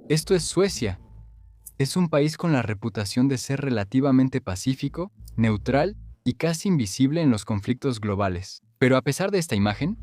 Esto es Suecia. Es un país con la reputación de ser relativamente pacífico, neutral y casi invisible en los conflictos globales. Pero a pesar de esta imagen,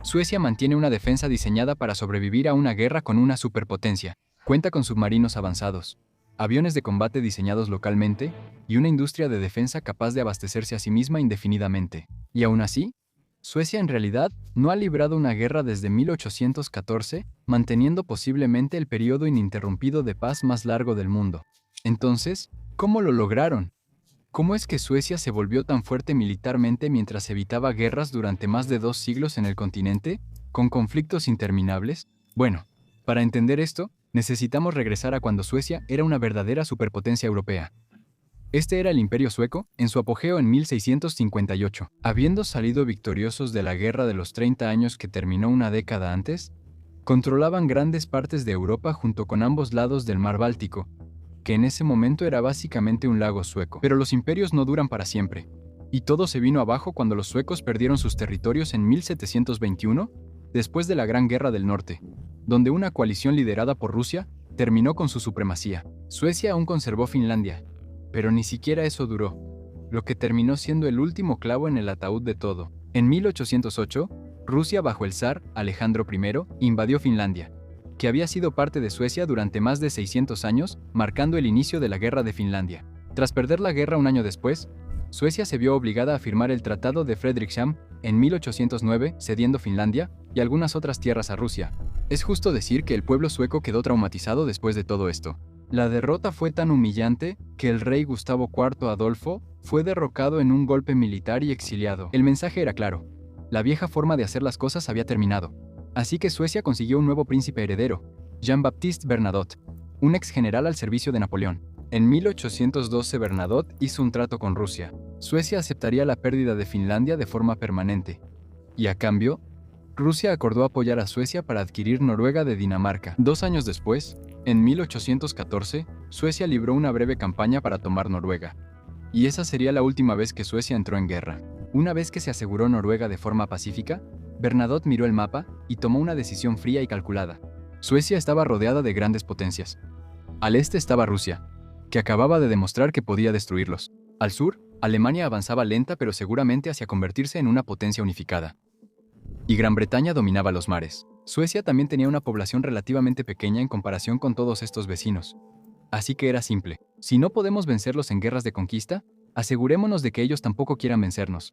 Suecia mantiene una defensa diseñada para sobrevivir a una guerra con una superpotencia. Cuenta con submarinos avanzados, aviones de combate diseñados localmente y una industria de defensa capaz de abastecerse a sí misma indefinidamente. Y aún así, Suecia en realidad no ha librado una guerra desde 1814, manteniendo posiblemente el periodo ininterrumpido de paz más largo del mundo. Entonces, ¿cómo lo lograron? ¿Cómo es que Suecia se volvió tan fuerte militarmente mientras evitaba guerras durante más de 2 siglos en el continente, con conflictos interminables? Bueno, para entender esto, necesitamos regresar a cuando Suecia era una verdadera superpotencia europea. Este era el Imperio Sueco, en su apogeo en 1658. Habiendo salido victoriosos de la Guerra de los 30 años que terminó una década antes, controlaban grandes partes de Europa junto con ambos lados del mar Báltico, que en ese momento era básicamente un lago sueco. Pero los imperios no duran para siempre, y todo se vino abajo cuando los suecos perdieron sus territorios en 1721, después de la Gran Guerra del Norte, donde una coalición liderada por Rusia terminó con su supremacía. Suecia aún conservó Finlandia, pero ni siquiera eso duró, lo que terminó siendo el último clavo en el ataúd de todo. En 1808, Rusia bajo el zar Alejandro I invadió Finlandia, que había sido parte de Suecia durante más de 600 años, marcando el inicio de la Guerra de Finlandia. Tras perder la guerra un año después, Suecia se vio obligada a firmar el Tratado de Fredrikshamn en 1809, cediendo Finlandia y algunas otras tierras a Rusia. Es justo decir que el pueblo sueco quedó traumatizado después de todo esto. La derrota fue tan humillante que el rey Gustavo IV Adolfo fue derrocado en un golpe militar y exiliado. El mensaje era claro: la vieja forma de hacer las cosas había terminado. Así que Suecia consiguió un nuevo príncipe heredero, Jean-Baptiste Bernadotte, un ex general al servicio de Napoleón. En 1812 Bernadotte hizo un trato con Rusia. Suecia aceptaría la pérdida de Finlandia de forma permanente, y a cambio, Rusia acordó apoyar a Suecia para adquirir Noruega de Dinamarca. 2 años después, en 1814, Suecia libró una breve campaña para tomar Noruega, y esa sería la última vez que Suecia entró en guerra. Una vez que se aseguró Noruega de forma pacífica, Bernadotte miró el mapa y tomó una decisión fría y calculada. Suecia estaba rodeada de grandes potencias. Al este estaba Rusia, que acababa de demostrar que podía destruirlos. Al sur, Alemania avanzaba lenta pero seguramente hacia convertirse en una potencia unificada. Y Gran Bretaña dominaba los mares. Suecia también tenía una población relativamente pequeña en comparación con todos estos vecinos. Así que era simple: si no podemos vencerlos en guerras de conquista, asegurémonos de que ellos tampoco quieran vencernos.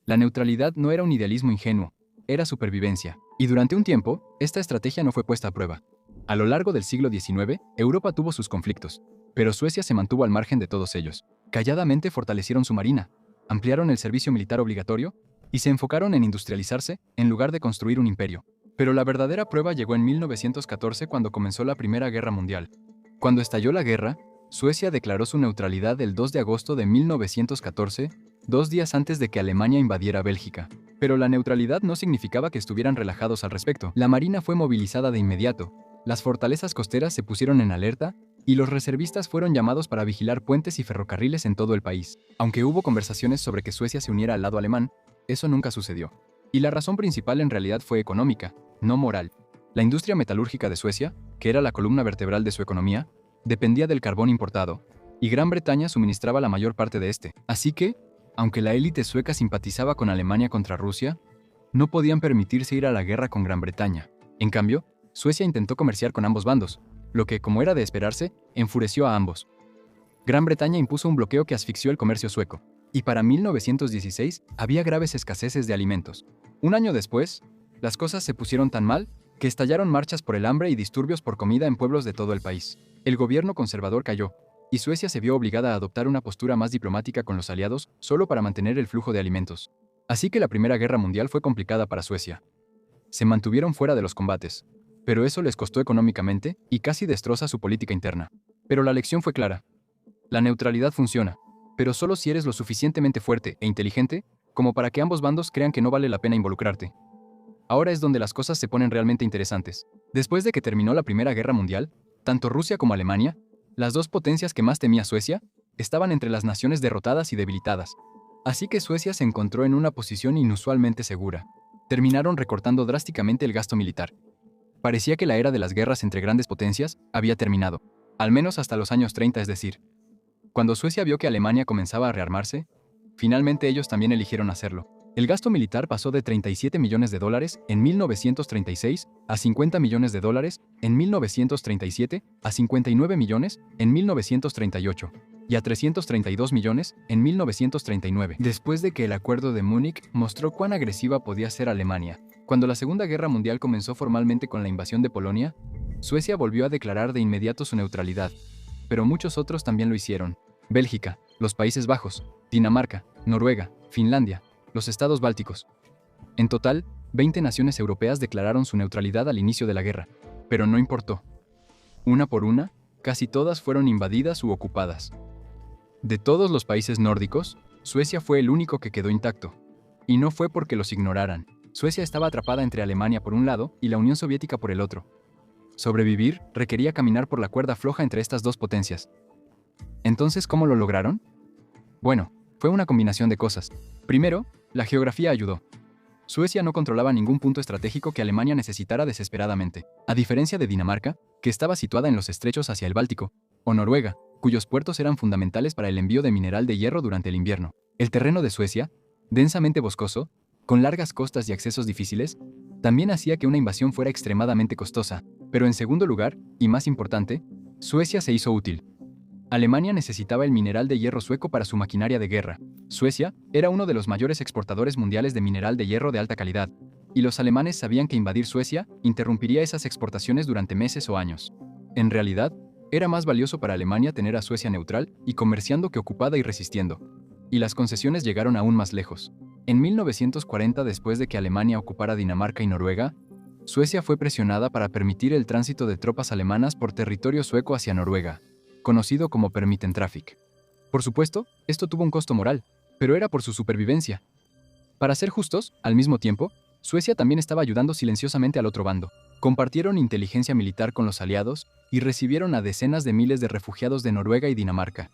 La neutralidad no era un idealismo ingenuo, era supervivencia. Y durante un tiempo, esta estrategia no fue puesta a prueba. A lo largo del siglo XIX, Europa tuvo sus conflictos, pero Suecia se mantuvo al margen de todos ellos. Calladamente fortalecieron su marina, ampliaron el servicio militar obligatorio y se enfocaron en industrializarse en lugar de construir un imperio. Pero la verdadera prueba llegó en 1914 cuando comenzó la Primera Guerra Mundial. Cuando estalló la guerra, Suecia declaró su neutralidad el 2 de agosto de 1914, 2 días antes de que Alemania invadiera Bélgica. Pero la neutralidad no significaba que estuvieran relajados al respecto. La marina fue movilizada de inmediato, las fortalezas costeras se pusieron en alerta y los reservistas fueron llamados para vigilar puentes y ferrocarriles en todo el país. Aunque hubo conversaciones sobre que Suecia se uniera al lado alemán, eso nunca sucedió. Y la razón principal en realidad fue económica, no moral. La industria metalúrgica de Suecia, que era la columna vertebral de su economía, dependía del carbón importado, y Gran Bretaña suministraba la mayor parte de este. Así que, aunque la élite sueca simpatizaba con Alemania contra Rusia, no podían permitirse ir a la guerra con Gran Bretaña. En cambio, Suecia intentó comerciar con ambos bandos, lo que, como era de esperarse, enfureció a ambos. Gran Bretaña impuso un bloqueo que asfixió el comercio sueco, y para 1916 había graves escaseces de alimentos. Un año después, las cosas se pusieron tan mal que estallaron marchas por el hambre y disturbios por comida en pueblos de todo el país. El gobierno conservador cayó, y Suecia se vio obligada a adoptar una postura más diplomática con los aliados solo para mantener el flujo de alimentos. Así que la Primera Guerra Mundial fue complicada para Suecia. Se mantuvieron fuera de los combates, pero eso les costó económicamente y casi destroza su política interna. Pero la lección fue clara: la neutralidad funciona, pero solo si eres lo suficientemente fuerte e inteligente como para que ambos bandos crean que no vale la pena involucrarte. Ahora es donde las cosas se ponen realmente interesantes. Después de que terminó la Primera Guerra Mundial, tanto Rusia como Alemania, las dos potencias que más temía Suecia, estaban entre las naciones derrotadas y debilitadas. Así que Suecia se encontró en una posición inusualmente segura. Terminaron recortando drásticamente el gasto militar. Parecía que la era de las guerras entre grandes potencias había terminado, al menos hasta los años 30, es decir, cuando Suecia vio que Alemania comenzaba a rearmarse, finalmente ellos también eligieron hacerlo. El gasto militar pasó de 37 millones de dólares en 1936 a 50 millones de dólares en 1937, a 59 millones en 1938 y a 332 millones en 1939, después de que el Acuerdo de Múnich mostró cuán agresiva podía ser Alemania. Cuando la Segunda Guerra Mundial comenzó formalmente con la invasión de Polonia, Suecia volvió a declarar de inmediato su neutralidad, pero muchos otros también lo hicieron. Bélgica, los Países Bajos, Dinamarca, Noruega, Finlandia, los estados bálticos. En total, 20 naciones europeas declararon su neutralidad al inicio de la guerra, pero no importó. Una por una, casi todas fueron invadidas u ocupadas. De todos los países nórdicos, Suecia fue el único que quedó intacto. Y no fue porque los ignoraran. Suecia estaba atrapada entre Alemania por un lado y la Unión Soviética por el otro. Sobrevivir requería caminar por la cuerda floja entre estas dos potencias. Entonces, ¿cómo lo lograron? Bueno, fue una combinación de cosas. Primero, la geografía ayudó. Suecia no controlaba ningún punto estratégico que Alemania necesitara desesperadamente, a diferencia de Dinamarca, que estaba situada en los estrechos hacia el Báltico, o Noruega, cuyos puertos eran fundamentales para el envío de mineral de hierro durante el invierno. El terreno de Suecia, densamente boscoso, con largas costas y accesos difíciles, también hacía que una invasión fuera extremadamente costosa. Pero en segundo lugar, y más importante, Suecia se hizo útil. Alemania necesitaba el mineral de hierro sueco para su maquinaria de guerra. Suecia era uno de los mayores exportadores mundiales de mineral de hierro de alta calidad, y los alemanes sabían que invadir Suecia interrumpiría esas exportaciones durante meses o años. En realidad, era más valioso para Alemania tener a Suecia neutral y comerciando que ocupada y resistiendo. Y las concesiones llegaron aún más lejos. En 1940, después de que Alemania ocupara Dinamarca y Noruega, Suecia fue presionada para permitir el tránsito de tropas alemanas por territorio sueco hacia Noruega, conocido como Permittentrafik. Por supuesto, esto tuvo un costo moral, pero era por su supervivencia. Para ser justos, al mismo tiempo, Suecia también estaba ayudando silenciosamente al otro bando. Compartieron inteligencia militar con los aliados y recibieron a decenas de miles de refugiados de Noruega y Dinamarca.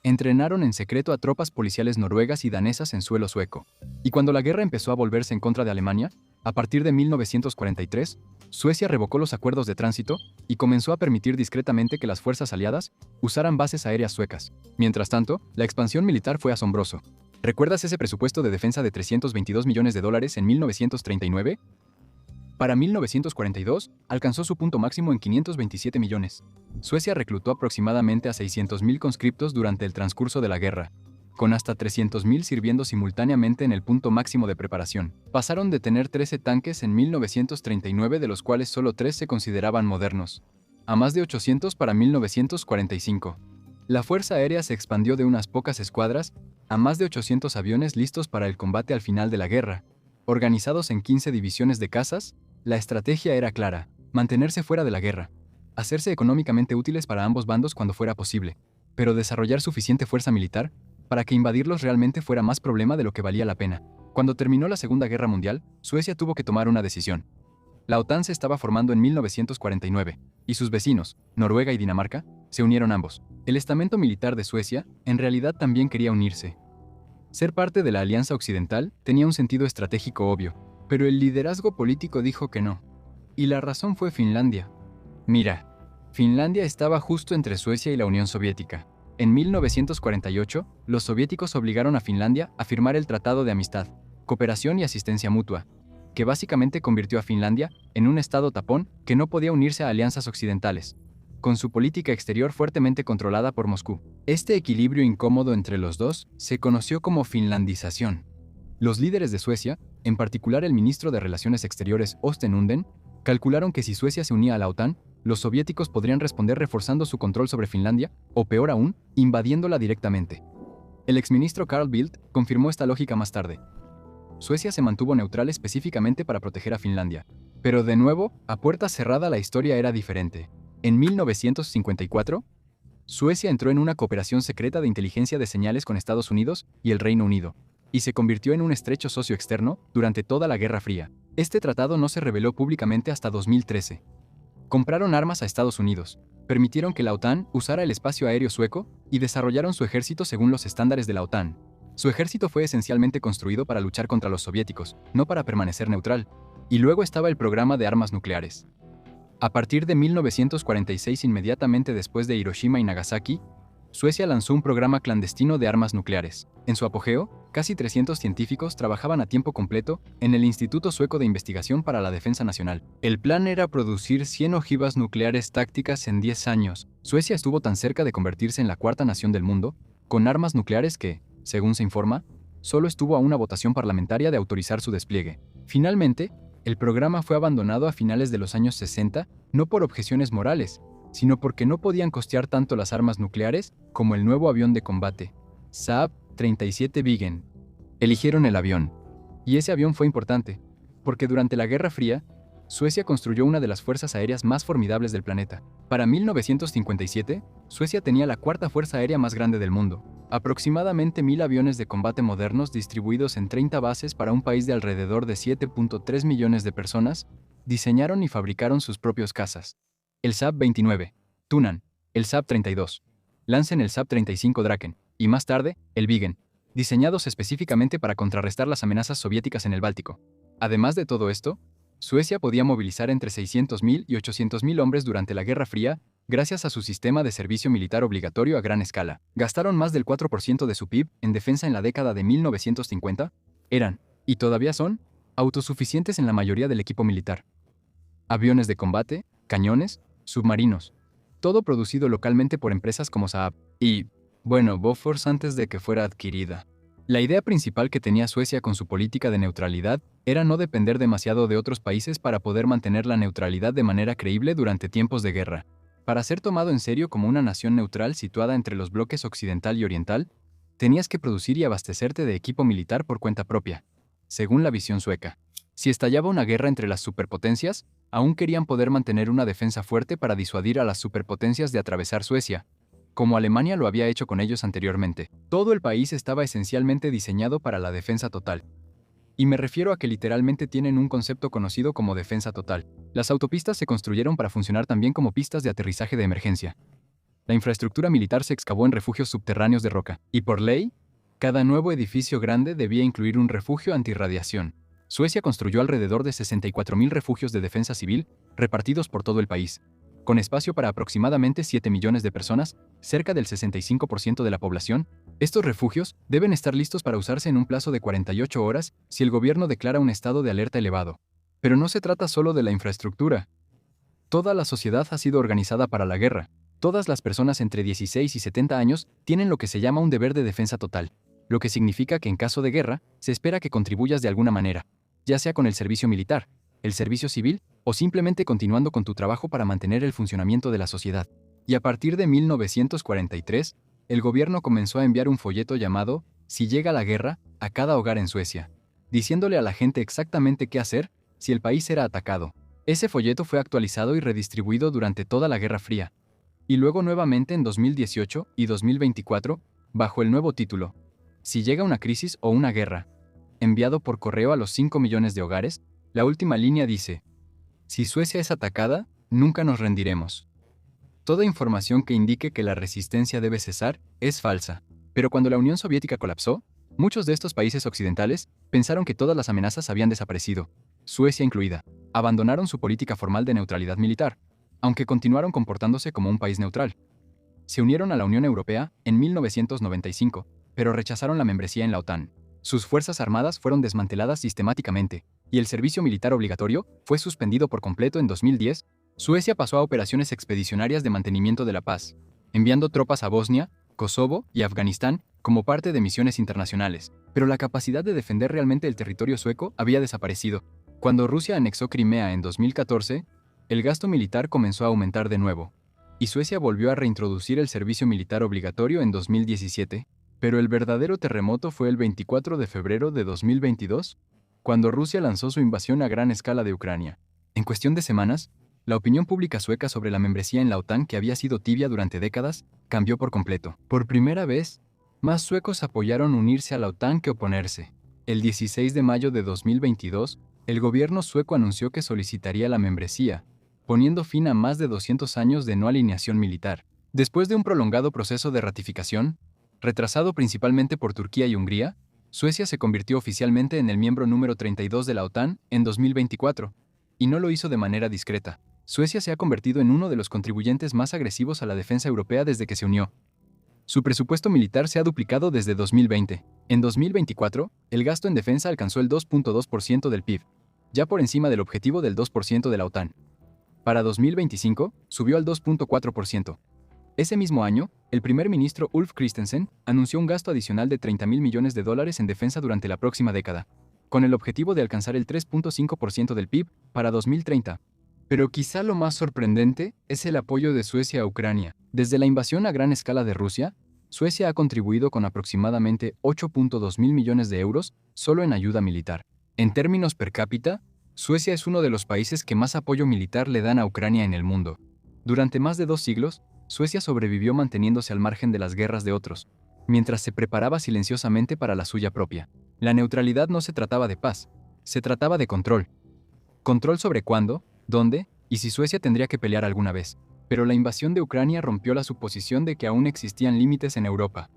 Entrenaron en secreto a tropas policiales noruegas y danesas en suelo sueco. Y cuando la guerra empezó a volverse en contra de Alemania, a partir de 1943, Suecia revocó los acuerdos de tránsito y comenzó a permitir discretamente que las fuerzas aliadas usaran bases aéreas suecas. Mientras tanto, la expansión militar fue asombroso. ¿Recuerdas ese presupuesto de defensa de 322 millones de dólares en 1939? Para 1942, alcanzó su punto máximo en 527 millones. Suecia reclutó aproximadamente a 600.000 conscriptos durante el transcurso de la guerra, con hasta 300.000 sirviendo simultáneamente en el punto máximo de preparación. Pasaron de tener 13 tanques en 1939, de los cuales solo 3 se consideraban modernos, a más de 800 para 1945. La Fuerza Aérea se expandió de unas pocas escuadras a más de 800 aviones listos para el combate al final de la guerra. Organizados en 15 divisiones de cazas, la estrategia era clara: mantenerse fuera de la guerra, hacerse económicamente útiles para ambos bandos cuando fuera posible, pero desarrollar suficiente fuerza militar para que invadirlos realmente fuera más problema de lo que valía la pena. Cuando terminó la Segunda Guerra Mundial, Suecia tuvo que tomar una decisión. La OTAN se estaba formando en 1949, y sus vecinos, Noruega y Dinamarca, se unieron ambos. El estamento militar de Suecia, en realidad, también quería unirse. Ser parte de la Alianza Occidental tenía un sentido estratégico obvio, pero el liderazgo político dijo que no. Y la razón fue Finlandia. Mira, Finlandia estaba justo entre Suecia y la Unión Soviética. En 1948, los soviéticos obligaron a Finlandia a firmar el Tratado de Amistad, Cooperación y Asistencia Mutua, que básicamente convirtió a Finlandia en un estado tapón que no podía unirse a alianzas occidentales, con su política exterior fuertemente controlada por Moscú. Este equilibrio incómodo entre los dos se conoció como finlandización. Los líderes de Suecia, en particular el ministro de Relaciones Exteriores Östen Undén, calcularon que si Suecia se unía a la OTAN, los soviéticos podrían responder reforzando su control sobre Finlandia, o peor aún, invadiéndola directamente. El exministro Carl Bildt confirmó esta lógica más tarde. Suecia se mantuvo neutral específicamente para proteger a Finlandia. Pero de nuevo, a puerta cerrada la historia era diferente. En 1954, Suecia entró en una cooperación secreta de inteligencia de señales con Estados Unidos y el Reino Unido, y se convirtió en un estrecho socio externo durante toda la Guerra Fría. Este tratado no se reveló públicamente hasta 2013. Compraron armas a Estados Unidos, permitieron que la OTAN usara el espacio aéreo sueco y desarrollaron su ejército según los estándares de la OTAN. Su ejército fue esencialmente construido para luchar contra los soviéticos, no para permanecer neutral. Y luego estaba el programa de armas nucleares. A partir de 1946, inmediatamente después de Hiroshima y Nagasaki, Suecia lanzó un programa clandestino de armas nucleares. En su apogeo, casi 300 científicos trabajaban a tiempo completo en el Instituto Sueco de Investigación para la Defensa Nacional. El plan era producir 100 ojivas nucleares tácticas en 10 años. Suecia estuvo tan cerca de convertirse en la cuarta nación del mundo, con armas nucleares que, según se informa, solo estuvo a una votación parlamentaria de autorizar su despliegue. Finalmente, el programa fue abandonado a finales de los años 60, no por objeciones morales, sino porque no podían costear tanto las armas nucleares como el nuevo avión de combate, Saab-37 Viggen. Eligieron el avión. Y ese avión fue importante, porque durante la Guerra Fría, Suecia construyó una de las fuerzas aéreas más formidables del planeta. Para 1957, Suecia tenía la cuarta fuerza aérea más grande del mundo, aproximadamente 1.000 aviones de combate modernos distribuidos en 30 bases para un país de alrededor de 7.3 millones de personas, diseñaron y fabricaron sus propios cazas. El Saab-29, Tunan, el Saab-32, Lansen, el Saab-35 Draken, y más tarde, el Viggen, diseñados específicamente para contrarrestar las amenazas soviéticas en el Báltico. Además de todo esto, Suecia podía movilizar entre 600.000 y 800.000 hombres durante la Guerra Fría gracias a su sistema de servicio militar obligatorio a gran escala. Gastaron más del 4% de su PIB en defensa en la década de 1950, eran, y todavía son, autosuficientes en la mayoría del equipo militar. Aviones de combate, cañones, submarinos, todo producido localmente por empresas como Saab y, bueno, Bofors antes de que fuera adquirida. La idea principal que tenía Suecia con su política de neutralidad era no depender demasiado de otros países para poder mantener la neutralidad de manera creíble durante tiempos de guerra. Para ser tomado en serio como una nación neutral situada entre los bloques occidental y oriental, tenías que producir y abastecerte de equipo militar por cuenta propia, según la visión sueca. Si estallaba una guerra entre las superpotencias, aún querían poder mantener una defensa fuerte para disuadir a las superpotencias de atravesar Suecia, como Alemania lo había hecho con ellos anteriormente. Todo el país estaba esencialmente diseñado para la defensa total. Y me refiero a que literalmente tienen un concepto conocido como defensa total. Las autopistas se construyeron para funcionar también como pistas de aterrizaje de emergencia. La infraestructura militar se excavó en refugios subterráneos de roca. Y por ley, cada nuevo edificio grande debía incluir un refugio antirradiación. Suecia construyó alrededor de 64.000 refugios de defensa civil repartidos por todo el país, con espacio para aproximadamente 7 millones de personas, cerca del 65% de la población. Estos refugios deben estar listos para usarse en un plazo de 48 horas si el gobierno declara un estado de alerta elevado. Pero no se trata solo de la infraestructura. Toda la sociedad ha sido organizada para la guerra. Todas las personas entre 16 y 70 años tienen lo que se llama un deber de defensa total, lo que significa que en caso de guerra se espera que contribuyas de alguna manera, ya sea con el servicio militar, el servicio civil o simplemente continuando con tu trabajo para mantener el funcionamiento de la sociedad. Y a partir de 1943, el gobierno comenzó a enviar un folleto llamado Si llega la guerra a cada hogar en Suecia, diciéndole a la gente exactamente qué hacer si el país era atacado. Ese folleto fue actualizado y redistribuido durante toda la Guerra Fría, y luego nuevamente en 2018 y 2024, bajo el nuevo título, Si llega una crisis o una guerra, enviado por correo a los 5 millones de hogares. La última línea dice, si Suecia es atacada, nunca nos rendiremos. Toda información que indique que la resistencia debe cesar es falsa. Pero cuando la Unión Soviética colapsó, muchos de estos países occidentales pensaron que todas las amenazas habían desaparecido, Suecia incluida. Abandonaron su política formal de neutralidad militar, aunque continuaron comportándose como un país neutral. Se unieron a la Unión Europea en 1995, pero rechazaron la membresía en la OTAN. Sus fuerzas armadas fueron desmanteladas sistemáticamente, y el servicio militar obligatorio fue suspendido por completo en 2010. Suecia pasó a operaciones expedicionarias de mantenimiento de la paz, enviando tropas a Bosnia, Kosovo y Afganistán como parte de misiones internacionales. Pero la capacidad de defender realmente el territorio sueco había desaparecido. Cuando Rusia anexó Crimea en 2014, el gasto militar comenzó a aumentar de nuevo, y Suecia volvió a reintroducir el servicio militar obligatorio en 2017. Pero el verdadero terremoto fue el 24 de febrero de 2022, cuando Rusia lanzó su invasión a gran escala de Ucrania. En cuestión de semanas, la opinión pública sueca sobre la membresía en la OTAN, que había sido tibia durante décadas, cambió por completo. Por primera vez, más suecos apoyaron unirse a la OTAN que oponerse. El 16 de mayo de 2022, el gobierno sueco anunció que solicitaría la membresía, poniendo fin a más de 200 años de no alineación militar. Después de un prolongado proceso de ratificación, retrasado principalmente por Turquía y Hungría, Suecia se convirtió oficialmente en el miembro número 32 de la OTAN en 2024, y no lo hizo de manera discreta. Suecia se ha convertido en uno de los contribuyentes más agresivos a la defensa europea desde que se unió. Su presupuesto militar se ha duplicado desde 2020. En 2024, el gasto en defensa alcanzó el 2.2% del PIB, ya por encima del objetivo del 2% de la OTAN. Para 2025, subió al 2.4%. Ese mismo año, el primer ministro Ulf Kristersson anunció un gasto adicional de $30.000 millones en defensa durante la próxima década, con el objetivo de alcanzar el 3.5% del PIB para 2030. Pero quizá lo más sorprendente es el apoyo de Suecia a Ucrania. Desde la invasión a gran escala de Rusia, Suecia ha contribuido con aproximadamente 8.2 mil millones de euros solo en ayuda militar. En términos per cápita, Suecia es uno de los países que más apoyo militar le dan a Ucrania en el mundo. Durante más de 2 siglos, Suecia sobrevivió manteniéndose al margen de las guerras de otros, mientras se preparaba silenciosamente para la suya propia. La neutralidad no se trataba de paz, se trataba de control. Control sobre cuándo, dónde y si Suecia tendría que pelear alguna vez. Pero la invasión de Ucrania rompió la suposición de que aún existían límites en Europa.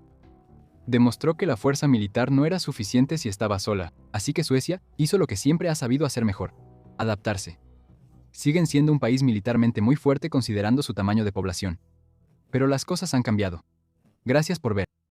Demostró que la fuerza militar no era suficiente si estaba sola, así que Suecia hizo lo que siempre ha sabido hacer mejor: adaptarse. Siguen siendo un país militarmente muy fuerte considerando su tamaño de población. Pero las cosas han cambiado. Gracias por ver.